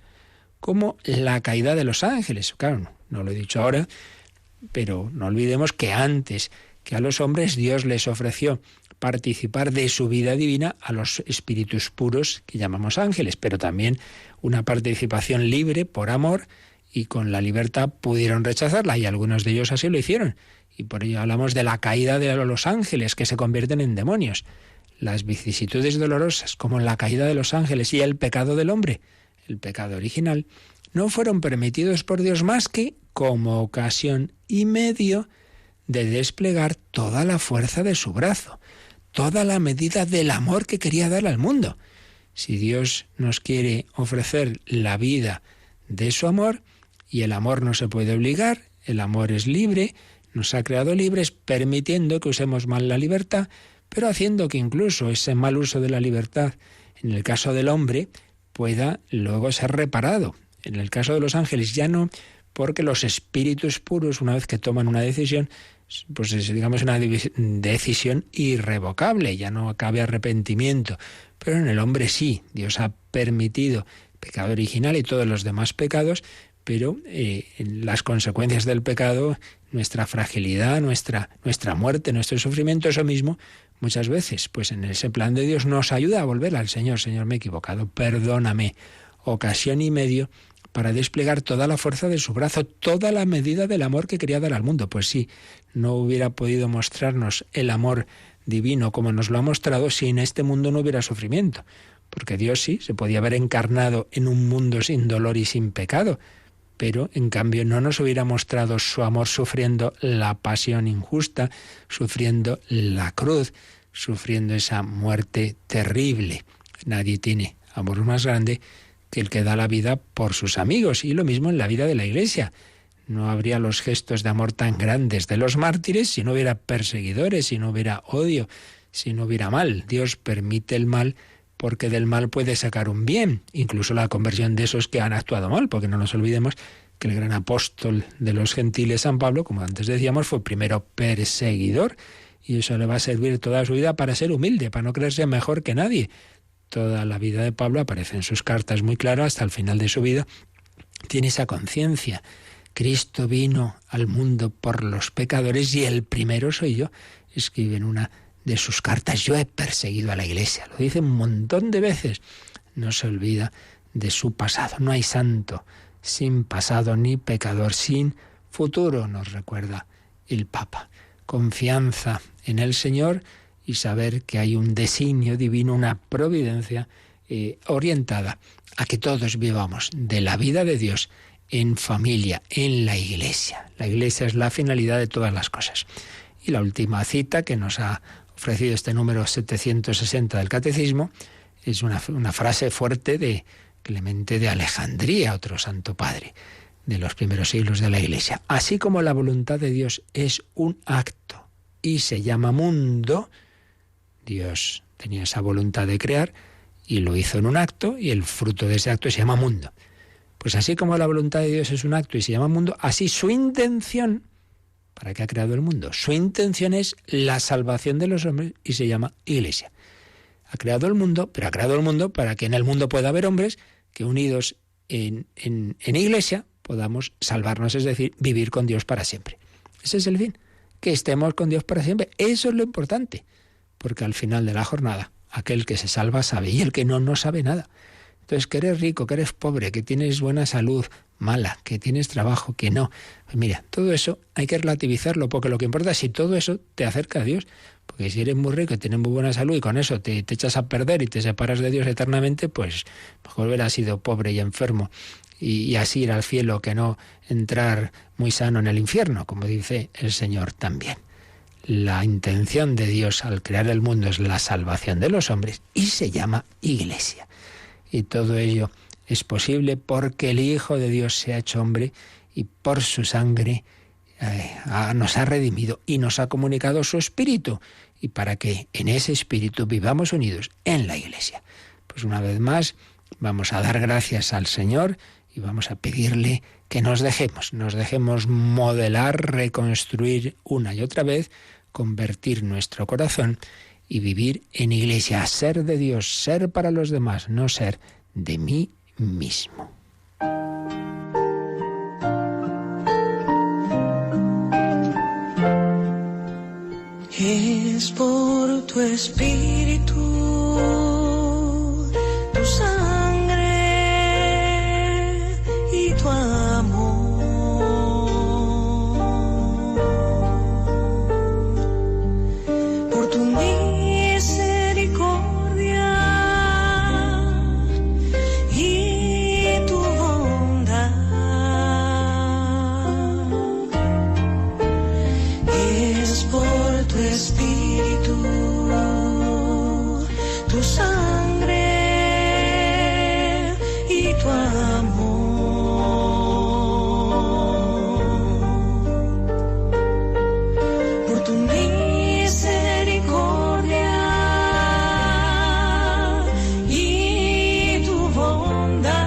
como la caída de los ángeles. Claro, no lo he dicho ahora, pero no olvidemos que antes que a los hombres Dios les ofreció participar de su vida divina a los espíritus puros que llamamos ángeles, pero también una participación libre por amor, y con la libertad pudieron rechazarla, y algunos de ellos así lo hicieron. Y por ello hablamos de la caída de los ángeles que se convierten en demonios. Las vicisitudes dolorosas, como la caída de los ángeles y el pecado del hombre, el pecado original, no fueron permitidos por Dios más que como ocasión y medio de desplegar toda la fuerza de su brazo, toda la medida del amor que quería dar al mundo. Si Dios nos quiere ofrecer la vida de su amor, y el amor no se puede obligar, el amor es libre, nos ha creado libres, permitiendo que usemos mal la libertad, pero haciendo que incluso ese mal uso de la libertad, en el caso del hombre, pueda luego ser reparado. En el caso de los ángeles ya no, porque los espíritus puros, una vez que toman una decisión, pues es, digamos, una decisión irrevocable, ya no cabe arrepentimiento. Pero en el hombre sí, Dios ha permitido el pecado original y todos los demás pecados, pero en las consecuencias del pecado, nuestra fragilidad, nuestra muerte, nuestro sufrimiento, eso mismo, muchas veces, pues en ese plan de Dios nos ayuda a volver al Señor. Señor, me he equivocado, perdóname. Ocasión y medio para desplegar toda la fuerza de su brazo, toda la medida del amor que quería dar al mundo. Pues sí, no hubiera podido mostrarnos el amor divino como nos lo ha mostrado si en este mundo no hubiera sufrimiento. Porque Dios sí, se podía haber encarnado en un mundo sin dolor y sin pecado, pero en cambio no nos hubiera mostrado su amor sufriendo la pasión injusta, sufriendo la cruz, sufriendo esa muerte terrible. Nadie tiene amor más grande que el que da la vida por sus amigos, y lo mismo en la vida de la Iglesia. No habría los gestos de amor tan grandes de los mártires si no hubiera perseguidores, si no hubiera odio, si no hubiera mal. Dios permite el mal porque del mal puede sacar un bien, incluso la conversión de esos que han actuado mal, porque no nos olvidemos que el gran apóstol de los gentiles, San Pablo, como antes decíamos, fue primero perseguidor, y eso le va a servir toda su vida para ser humilde, para no creerse mejor que nadie. Toda la vida de Pablo aparece en sus cartas muy claro, hasta el final de su vida. Tiene esa conciencia. Cristo vino al mundo por los pecadores y el primero soy yo. Escribe en una de sus cartas, yo he perseguido a la Iglesia. Lo dice un montón de veces. No se olvida de su pasado. No hay santo sin pasado ni pecador sin futuro, nos recuerda el Papa. Confianza en el Señor y saber que hay un designio divino, una providencia orientada a que todos vivamos de la vida de Dios en familia, en la Iglesia. La Iglesia es la finalidad de todas las cosas. Y la última cita que nos ha ofrecido este número 760 del Catecismo es una frase fuerte de Clemente de Alejandría, otro santo padre de los primeros siglos de la Iglesia. Así como la voluntad de Dios es un acto y se llama mundo, Dios tenía esa voluntad de crear y lo hizo en un acto, y el fruto de ese acto se llama mundo. Pues así como la voluntad de Dios es un acto y se llama mundo, así su intención, ¿para qué ha creado el mundo? Su intención es la salvación de los hombres y se llama Iglesia. Ha creado el mundo, pero ha creado el mundo para que en el mundo pueda haber hombres que unidos en Iglesia podamos salvarnos, es decir, vivir con Dios para siempre. Ese es el fin, que estemos con Dios para siempre. Eso es lo importante, porque al final de la jornada, aquel que se salva sabe, y el que no, no sabe nada. Entonces, que eres rico, que eres pobre, que tienes buena salud, mala, que tienes trabajo, que no. Pues mira, todo eso hay que relativizarlo, porque lo que importa es si todo eso te acerca a Dios. Porque si eres muy rico y tienes muy buena salud y con eso te echas a perder y te separas de Dios eternamente, pues mejor hubieras sido pobre y enfermo y así ir al cielo que no entrar muy sano en el infierno, como dice el Señor también. La intención de Dios al crear el mundo es la salvación de los hombres y se llama Iglesia. Y todo ello es posible porque el Hijo de Dios se ha hecho hombre y por su sangre nos ha redimido y nos ha comunicado su Espíritu. y para que en ese espíritu vivamos unidos en la Iglesia. Pues una vez más vamos a dar gracias al Señor y vamos a pedirle que nos dejemos modelar, reconstruir una y otra vez, convertir nuestro corazón y vivir en Iglesia, ser de Dios, ser para los demás, no ser de mí mismo. Es por tu espíritu, tu sangre y tu amor. Por tu misericordia y tu bondad. Es por tu espíritu, tu sangre y tu amor. Por tu misericordia y tu bondad.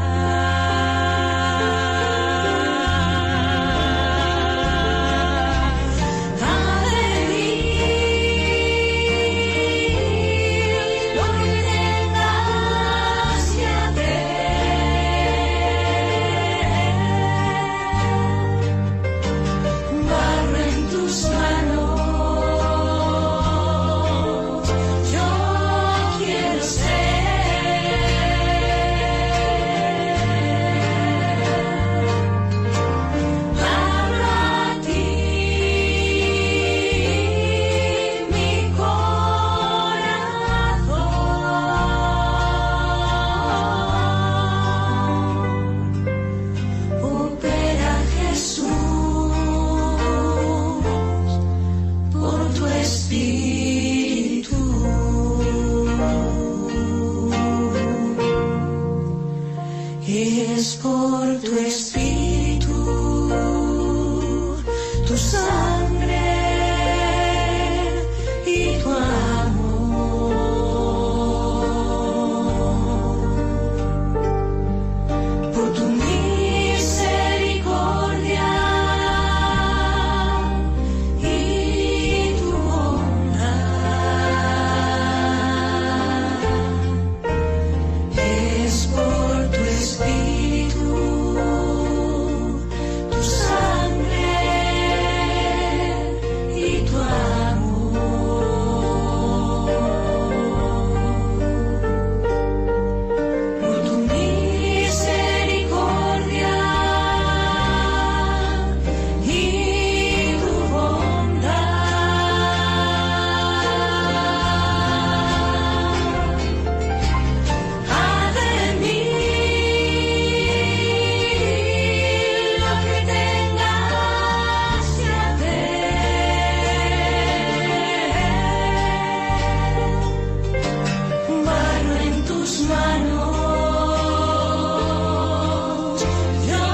Es por tu espíritu, tu sangre y tu amor. Por tu misericordia y tu bondad. Es por tu espíritu, tu sangre y tu amor. Por tu misericordia y tu bondad. Haz de mí lo que tengas que hacer. Barro en tus manos, yo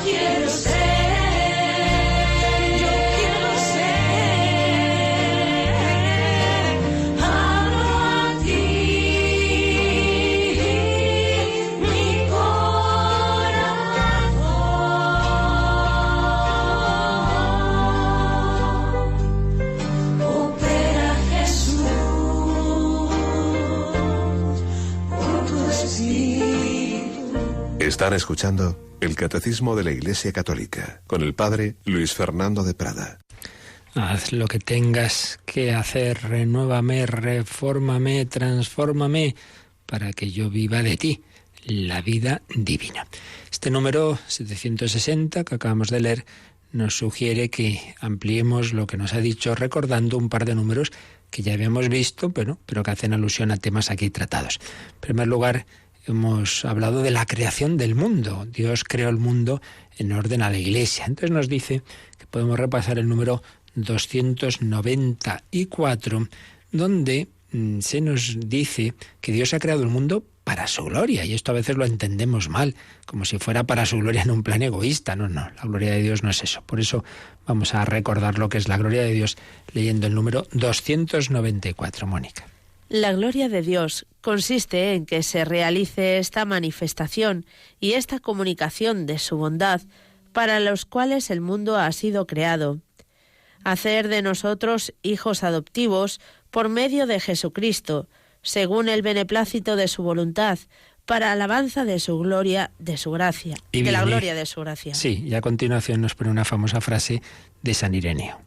quiero ser, hablo a ti, mi corazón. Opera Jesús por tu espíritu. Están escuchando el Catecismo de la Iglesia Católica con el Padre Luis Fernando de Prada. Haz lo que tengas que hacer, renuévame, refórmame, transfórmame, para que yo viva de ti, la vida divina. Este número 760 que acabamos de leer nos sugiere que ampliemos lo que nos ha dicho recordando un par de números que ya habíamos visto, pero que hacen alusión a temas aquí tratados. En primer lugar, hemos hablado de la creación del mundo. Dios creó el mundo en orden a la Iglesia. Entonces nos dice que podemos repasar el número 294, donde se nos dice que Dios ha creado el mundo para su gloria, y esto a veces lo entendemos mal, como si fuera para su gloria en un plan egoísta. No, la gloria de Dios no es eso. Por eso vamos a recordar lo que es la gloria de Dios leyendo el número 294, Mónica. La gloria de Dios consiste en que se realice esta manifestación y esta comunicación de su bondad para los cuales el mundo ha sido creado. Hacer de nosotros hijos adoptivos por medio de Jesucristo, según el beneplácito de su voluntad, para alabanza de su gloria, de su gracia, de la gloria de su gracia. Sí, y a continuación nos pone una famosa frase de San Ireneo.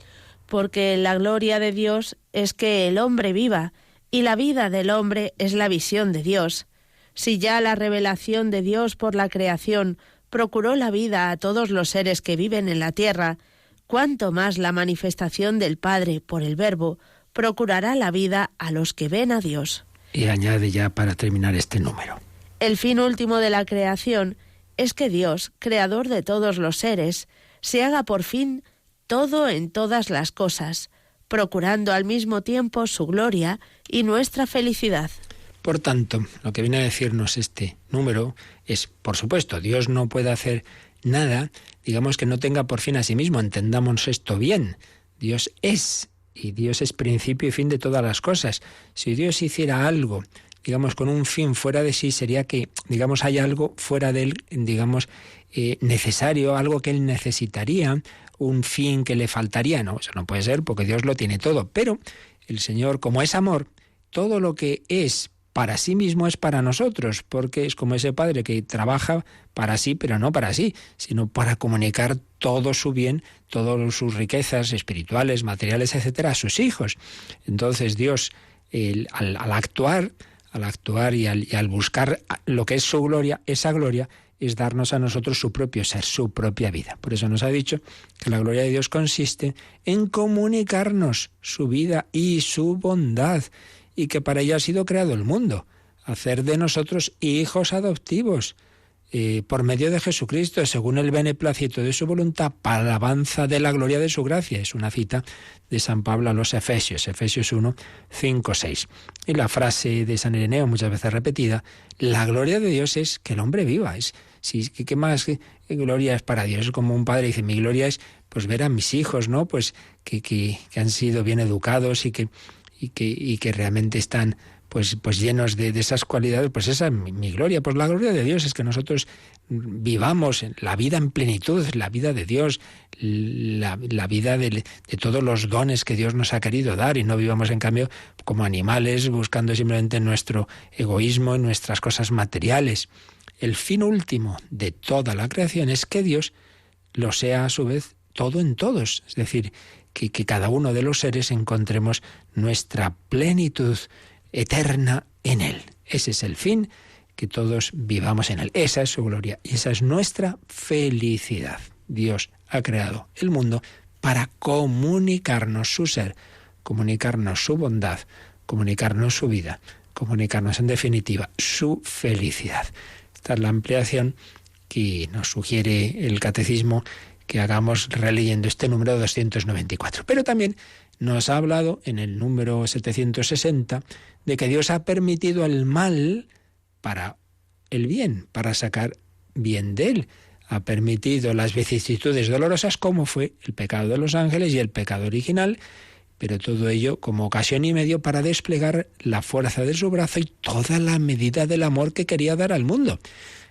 Porque la gloria de Dios es que el hombre viva, y la vida del hombre es la visión de Dios. Si ya la revelación de Dios por la creación procuró la vida a todos los seres que viven en la tierra, cuánto más la manifestación del Padre por el Verbo procurará la vida a los que ven a Dios. Y añade ya para terminar este número. El fin último de la creación es que Dios, creador de todos los seres, se haga por fin todo en todas las cosas, procurando al mismo tiempo su gloria y nuestra felicidad. Por tanto, lo que viene a decirnos este número es, por supuesto, Dios no puede hacer nada, digamos, que no tenga por fin a sí mismo. Entendamos esto bien. Dios es, y Dios es principio y fin de todas las cosas. Si Dios hiciera algo, digamos, con un fin fuera de sí, sería que, digamos, hay algo fuera de él, digamos, necesario, algo que él necesitaría, un fin que le faltaría. No, eso no puede ser, porque Dios lo tiene todo. Pero el Señor, como es amor, todo lo que es para sí mismo es para nosotros, porque es como ese padre que trabaja para sí, pero no para sí, sino para comunicar todo su bien, todas sus riquezas espirituales, materiales, etcétera, a sus hijos. Entonces Dios, al actuar y al buscar lo que es su gloria, esa gloria es darnos a nosotros su propio ser, su propia vida. Por eso nos ha dicho que la gloria de Dios consiste en comunicarnos su vida y su bondad, y que para ello ha sido creado el mundo, hacer de nosotros hijos adoptivos, por medio de Jesucristo, según el beneplácito de su voluntad, para alabanza de la gloria de su gracia. Es una cita de San Pablo a los Efesios, Efesios 1, 5, 6. Y la frase de San Ireneo, muchas veces repetida, la gloria de Dios es que el hombre viva. ¿Qué más gloria es para Dios? Es como un padre dice, mi gloria es pues ver a mis hijos, ¿no? Pues que han sido bien educados y que realmente están pues llenos de esas cualidades. Pues esa es mi gloria. Pues la gloria de Dios es que nosotros vivamos la vida en plenitud, la vida de Dios, la vida de todos los dones que Dios nos ha querido dar, y no vivamos en cambio como animales buscando simplemente nuestro egoísmo, en nuestras cosas materiales. El fin último de toda la creación es que Dios lo sea a su vez todo en todos, es decir, que cada uno de los seres encontremos nuestra plenitud eterna en Él. Ese es el fin, que todos vivamos en Él. Esa es su gloria y esa es nuestra felicidad. Dios ha creado el mundo para comunicarnos su ser, comunicarnos su bondad, comunicarnos su vida, comunicarnos en definitiva su felicidad. Esta es la ampliación que nos sugiere el Catecismo que hagamos releyendo este número 294. Pero también nos ha hablado en el número 760 de que Dios ha permitido el mal para el bien, para sacar bien de él. Ha permitido las vicisitudes dolorosas como fue el pecado de los ángeles y el pecado original, pero todo ello como ocasión y medio para desplegar la fuerza de su brazo y toda la medida del amor que quería dar al mundo.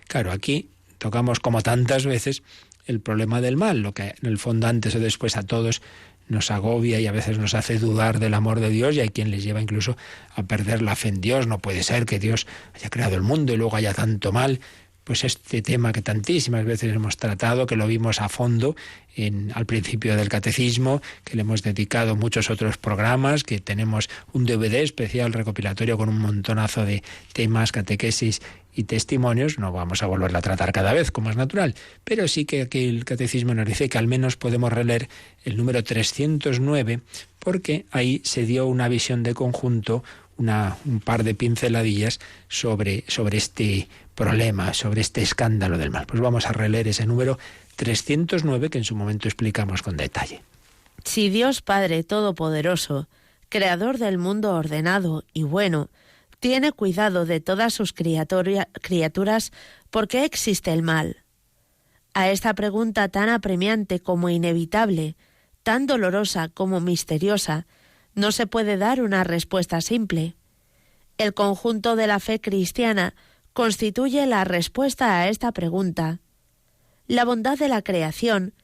Claro, aquí tocamos como tantas veces el problema del mal, lo que en el fondo antes o después a todos nos agobia y a veces nos hace dudar del amor de Dios, y hay quien les lleva incluso a perder la fe en Dios. No puede ser que Dios haya creado el mundo y luego haya tanto mal. Pues este tema que tantísimas veces hemos tratado, que lo vimos a fondo al principio del Catecismo, que le hemos dedicado muchos otros programas, que tenemos un DVD especial recopilatorio con un montonazo de temas, catequesis y testimonios. No vamos a volverla a tratar cada vez, como es natural, pero sí que aquí el Catecismo nos dice que al menos podemos releer el número 309, porque ahí se dio una visión de conjunto, un par de pinceladillas sobre este problema, sobre este escándalo del mal. Pues vamos a releer ese número 309 que en su momento explicamos con detalle. Si Dios Padre Todopoderoso, creador del mundo ordenado y bueno, tiene cuidado de todas sus criaturas. ¿Por qué existe el mal? A esta pregunta tan apremiante como inevitable, tan dolorosa como misteriosa, no se puede dar una respuesta simple. El conjunto de la fe cristiana constituye la respuesta a esta pregunta. La bondad de la creación,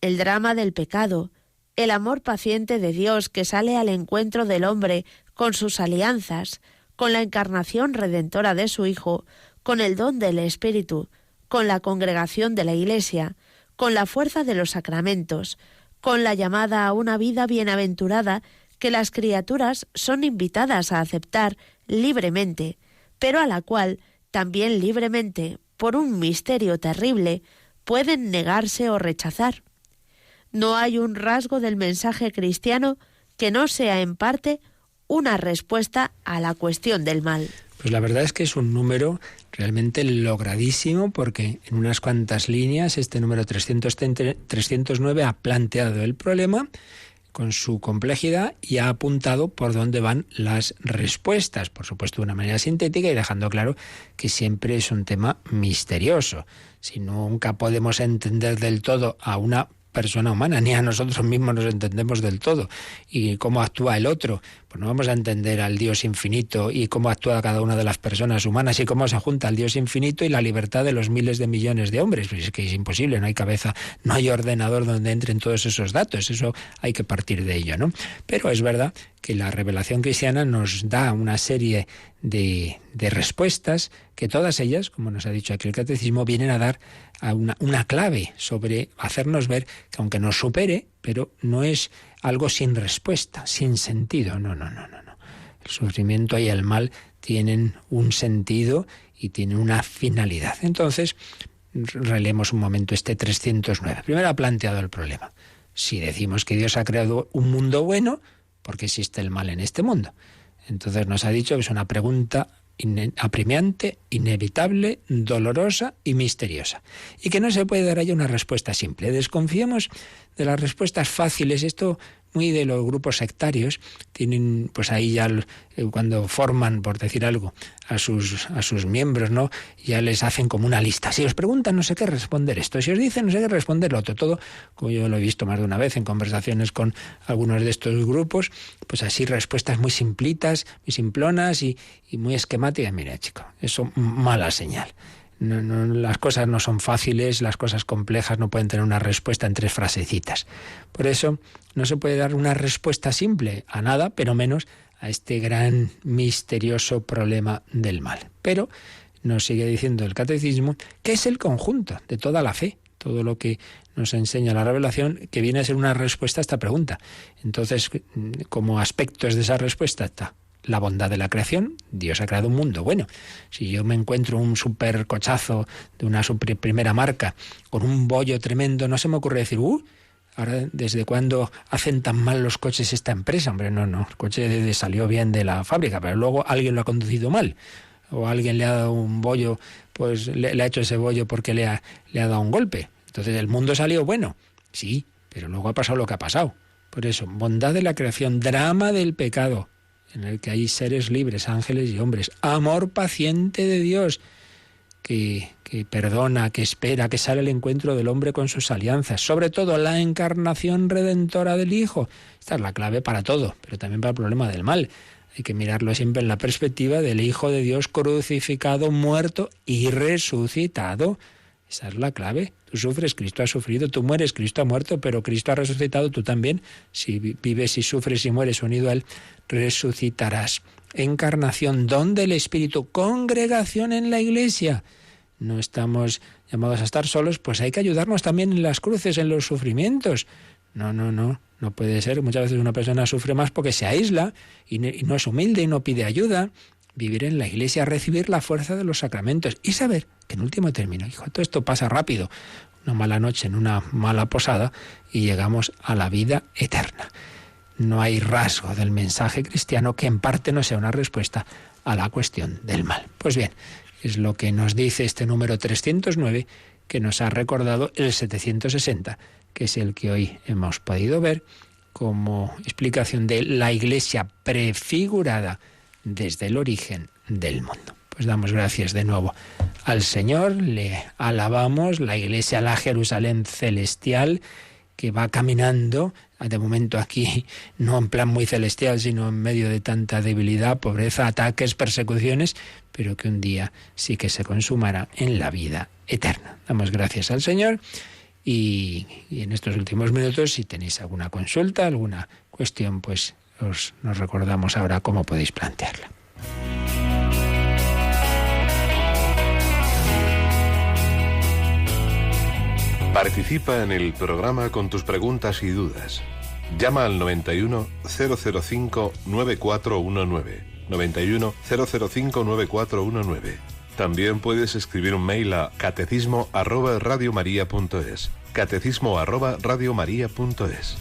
el drama del pecado, el amor paciente de Dios que sale al encuentro del hombre con sus alianzas, con la encarnación redentora de su Hijo, con el don del Espíritu, con la congregación de la Iglesia, con la fuerza de los sacramentos, con la llamada a una vida bienaventurada que las criaturas son invitadas a aceptar libremente, pero a la cual también libremente, por un misterio terrible, pueden negarse o rechazar. No hay un rasgo del mensaje cristiano que no sea en parte una respuesta a la cuestión del mal. Pues la verdad es que es un número realmente logradísimo, porque en unas cuantas líneas este número 309 ha planteado el problema con su complejidad y ha apuntado por dónde van las respuestas, por supuesto de una manera sintética y dejando claro que siempre es un tema misterioso. Si nunca podemos entender del todo a una persona humana, ni a nosotros mismos nos entendemos del todo, y cómo actúa el otro, pues no vamos a entender al Dios infinito y cómo actúa cada una de las personas humanas y cómo se junta el Dios infinito y la libertad de los miles de millones de hombres. Pues es que es imposible, no hay cabeza, no hay ordenador donde entren todos esos datos, eso hay que partir de ello, ¿no? Pero es verdad que la revelación cristiana nos da una serie de respuestas que todas ellas, como nos ha dicho aquí el catecismo, vienen a dar a una clave sobre hacernos ver que aunque nos supere, pero no es algo sin respuesta, sin sentido. No. El sufrimiento y el mal tienen un sentido y tienen una finalidad. Entonces, releemos un momento este 309. Primero ha planteado el problema. Si decimos que Dios ha creado un mundo bueno, ¿por qué existe el mal en este mundo? Entonces nos ha dicho que es una pregunta apremiante, inevitable, dolorosa y misteriosa. Y que no se puede dar a ella una respuesta simple. Desconfiemos de las respuestas fáciles. Esto muy de los grupos sectarios tienen, pues ahí ya cuando forman, por decir algo, a sus miembros, ¿no? Ya les hacen como una lista. Si os preguntan no sé qué responder esto, si os dicen no sé qué responder lo otro, todo, como yo lo he visto más de una vez en conversaciones con algunos de estos grupos, pues así respuestas muy simplitas, muy simplonas y muy esquemáticas. Mira, chico, eso mala señal. No, las cosas no son fáciles, las cosas complejas no pueden tener una respuesta en 3 frasecitas. Por eso no se puede dar una respuesta simple a nada, pero menos a este gran misterioso problema del mal. Pero nos sigue diciendo el catecismo que es el conjunto de toda la fe, todo lo que nos enseña la revelación, que viene a ser una respuesta a esta pregunta. Entonces, como aspectos de esa respuesta está la bondad de la creación. Dios ha creado un mundo bueno. Si yo me encuentro un supercochazo de una primera marca con un bollo tremendo, no se me ocurre decir, ahora, ¿desde cuándo hacen tan mal los coches esta empresa? Hombre, no, el coche salió bien de la fábrica, pero luego alguien lo ha conducido mal. O alguien le ha dado un bollo, pues le ha hecho ese bollo porque le ha dado un golpe. Entonces, ¿el mundo salió bueno? Sí, pero luego ha pasado lo que ha pasado. Por eso, bondad de la creación, drama del pecado, en el que hay seres libres, ángeles y hombres. Amor paciente de Dios, que perdona, que espera, que sale al encuentro del hombre con sus alianzas. Sobre todo, la encarnación redentora del Hijo. Esta es la clave para todo, pero también para el problema del mal. Hay que mirarlo siempre en la perspectiva del Hijo de Dios crucificado, muerto y resucitado. Esa es la clave. Tú sufres, Cristo ha sufrido, tú mueres, Cristo ha muerto, pero Cristo ha resucitado, tú también. Si vives y sufres y mueres unido a Él, resucitarás. Encarnación, don del Espíritu, congregación en la Iglesia. No estamos llamados a estar solos, pues hay que ayudarnos también en las cruces, en los sufrimientos. No puede ser. Muchas veces una persona sufre más porque se aísla y no es humilde y no pide ayuda. Vivir en la Iglesia, recibir la fuerza de los sacramentos y saber que en último término, hijo, todo esto pasa rápido. Una mala noche en una mala posada y llegamos a la vida eterna. No hay rasgo del mensaje cristiano que en parte no sea una respuesta a la cuestión del mal. Pues bien, es lo que nos dice este número 309 que nos ha recordado el 760, que es el que hoy hemos podido ver como explicación de la Iglesia prefigurada desde el origen del mundo. Pues damos gracias de nuevo al Señor, le alabamos, la Iglesia, la Jerusalén celestial, que va caminando, de momento aquí no en plan muy celestial, sino en medio de tanta debilidad, pobreza, ataques, persecuciones, pero que un día sí que se consumará en la vida eterna. Damos gracias al Señor y en estos últimos minutos, si tenéis alguna consulta, alguna cuestión, pues nos recordamos ahora cómo podéis plantearla. Participa en el programa con tus preguntas y dudas. Llama al 91 005 9419. 91 005 9419. También puedes escribir un mail a catecismo@radiomaria.es. catecismo@radiomaria.es.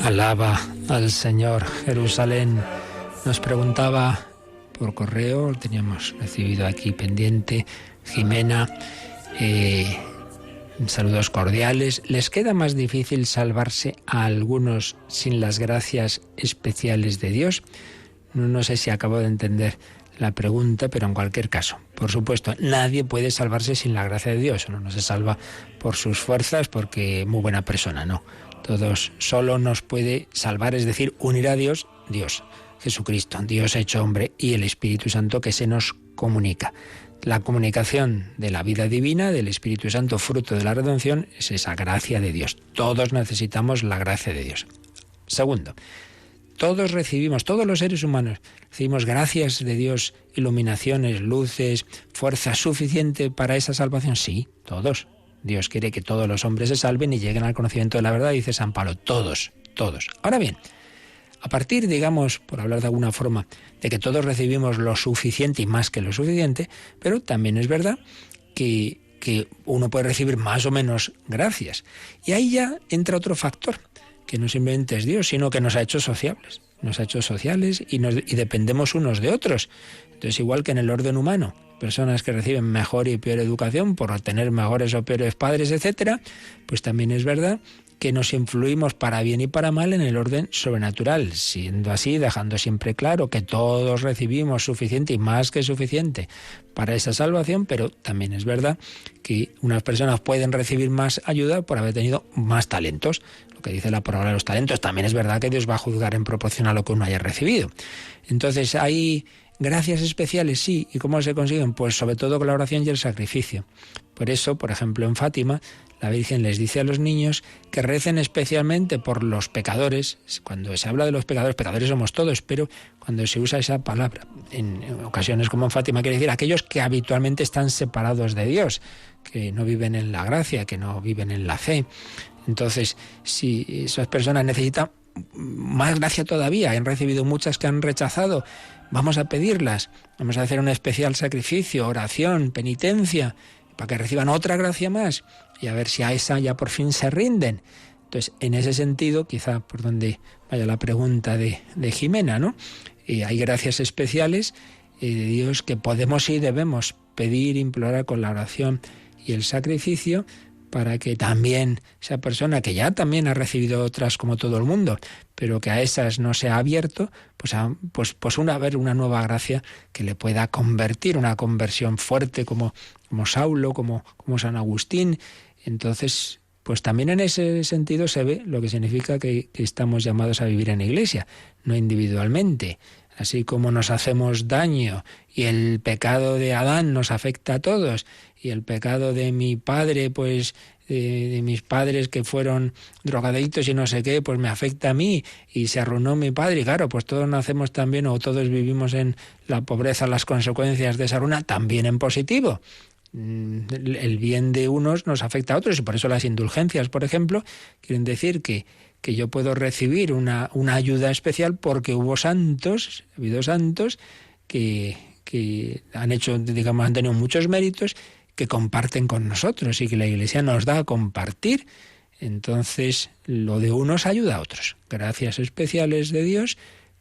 Alaba al Señor, Jerusalén. Nos preguntaba por correo, teníamos recibido aquí pendiente, Jimena, saludos cordiales. ¿Les queda más difícil salvarse a algunos sin las gracias especiales de Dios? No sé si acabo de entender la pregunta, pero en cualquier caso, por supuesto, nadie puede salvarse sin la gracia de Dios. Uno no se salva por sus fuerzas porque muy buena persona, no. Todos solo nos puede salvar, es decir, unir a Dios, Jesucristo, Dios hecho hombre, y el Espíritu Santo que se nos comunica. La comunicación de la vida divina, del Espíritu Santo, fruto de la redención, es esa gracia de Dios. Todos necesitamos la gracia de Dios. Segundo, todos los seres humanos, recibimos gracias de Dios, iluminaciones, luces, fuerza suficiente para esa salvación. Sí, todos. Dios quiere que todos los hombres se salven y lleguen al conocimiento de la verdad, dice San Pablo, todos. Ahora bien, a partir, digamos, por hablar de alguna forma, de que todos recibimos lo suficiente y más que lo suficiente, pero también es verdad que uno puede recibir más o menos gracias. Y ahí ya entra otro factor, que no simplemente es Dios, sino que nos ha hecho sociables. Nos ha hecho sociales y dependemos unos de otros. Entonces, igual que en el orden humano, personas que reciben mejor y peor educación por tener mejores o peores padres, etcétera, pues también es verdad que nos influimos para bien y para mal en el orden sobrenatural, siendo así, dejando siempre claro que todos recibimos suficiente y más que suficiente para esa salvación, pero también es verdad que unas personas pueden recibir más ayuda por haber tenido más talentos. Lo que dice la palabra de los talentos, también es verdad que Dios va a juzgar en proporción a lo que uno haya recibido. Entonces hay gracias especiales, sí. ¿Y cómo se consiguen? Pues sobre todo con la oración y el sacrificio. Por eso, por ejemplo, en Fátima, la Virgen les dice a los niños que recen especialmente por los pecadores. Cuando se habla de los pecadores somos todos, pero cuando se usa esa palabra, en ocasiones como en Fátima, quiere decir aquellos que habitualmente están separados de Dios, que no viven en la gracia, que no viven en la fe. Entonces, si esas personas necesitan más gracia todavía, han recibido muchas que han rechazado, vamos a pedirlas, vamos a hacer un especial sacrificio, oración, penitencia, para que reciban otra gracia más y a ver si a esa ya por fin se rinden. Entonces, en ese sentido, quizá por donde vaya la pregunta de Jimena, ¿no? Hay gracias especiales de Dios que podemos y debemos pedir, implorar con la oración y el sacrificio, para que también esa persona que ya también ha recibido otras como todo el mundo, pero que a esas no se ha abierto, pues haber una nueva gracia que le pueda convertir, una conversión fuerte como Saulo, como San Agustín. Entonces, pues también en ese sentido se ve lo que significa que estamos llamados a vivir en iglesia, no individualmente. Así como nos hacemos daño y el pecado de Adán nos afecta a todos, y el pecado de mi padre, pues de mis padres que fueron drogadictos y no sé qué, pues me afecta a mí y se arruinó mi padre. Y claro, pues todos nacemos también, o todos vivimos en la pobreza, las consecuencias de esa ruina, también en positivo. El bien de unos nos afecta a otros, y por eso las indulgencias, por ejemplo, quieren decir que yo puedo recibir una ayuda especial porque ha habido santos que han hecho, digamos, han tenido muchos méritos, que comparten con nosotros y que la Iglesia nos da a compartir. Entonces, lo de unos ayuda a otros. Gracias especiales de Dios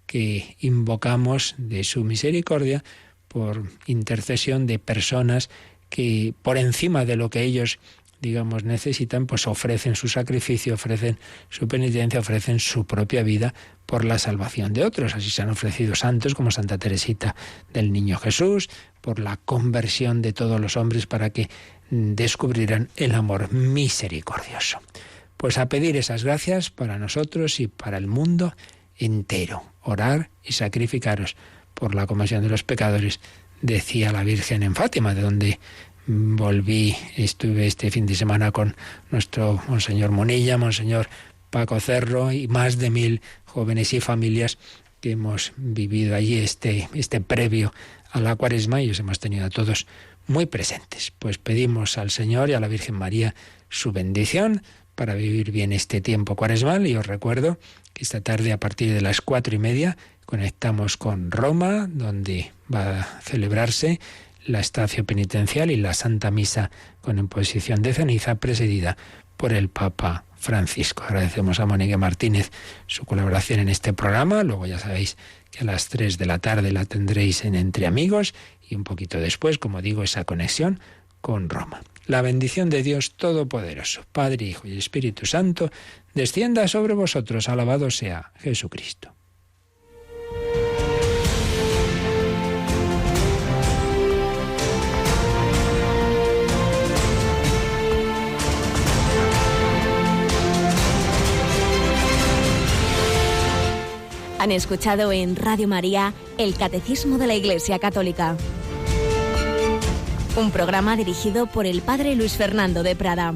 que invocamos de su misericordia por intercesión de personas que, por encima de lo que ellos, digamos, necesitan, pues ofrecen su sacrificio, ofrecen su penitencia, ofrecen su propia vida por la salvación de otros. Así se han ofrecido santos como Santa Teresita del Niño Jesús, por la conversión de todos los hombres para que descubrieran el amor misericordioso. Pues a pedir esas gracias para nosotros y para el mundo entero. Orar y sacrificaros por la conversión de los pecadores, decía la Virgen en Fátima, de donde estuve este fin de semana con nuestro Monseñor Monilla, Monseñor Paco Cerro y más de 1000 jóvenes y familias que hemos vivido allí este previo a la Cuaresma, y os hemos tenido a todos muy presentes. Pues pedimos al Señor y a la Virgen María su bendición para vivir bien este tiempo cuaresmal, y os recuerdo que esta tarde a partir de las 4:30 conectamos con Roma, donde va a celebrarse la estacio penitencial y la Santa Misa con imposición de ceniza presidida por el Papa Francisco. Agradecemos a Mónica Martínez su colaboración en este programa. Luego ya sabéis que a las 3 de la tarde la tendréis en Entre Amigos, y un poquito después, como digo, esa conexión con Roma. La bendición de Dios Todopoderoso, Padre, Hijo y Espíritu Santo, descienda sobre vosotros. Alabado sea Jesucristo. Han escuchado en Radio María el Catecismo de la Iglesia Católica, un programa dirigido por el Padre Luis Fernando de Prada.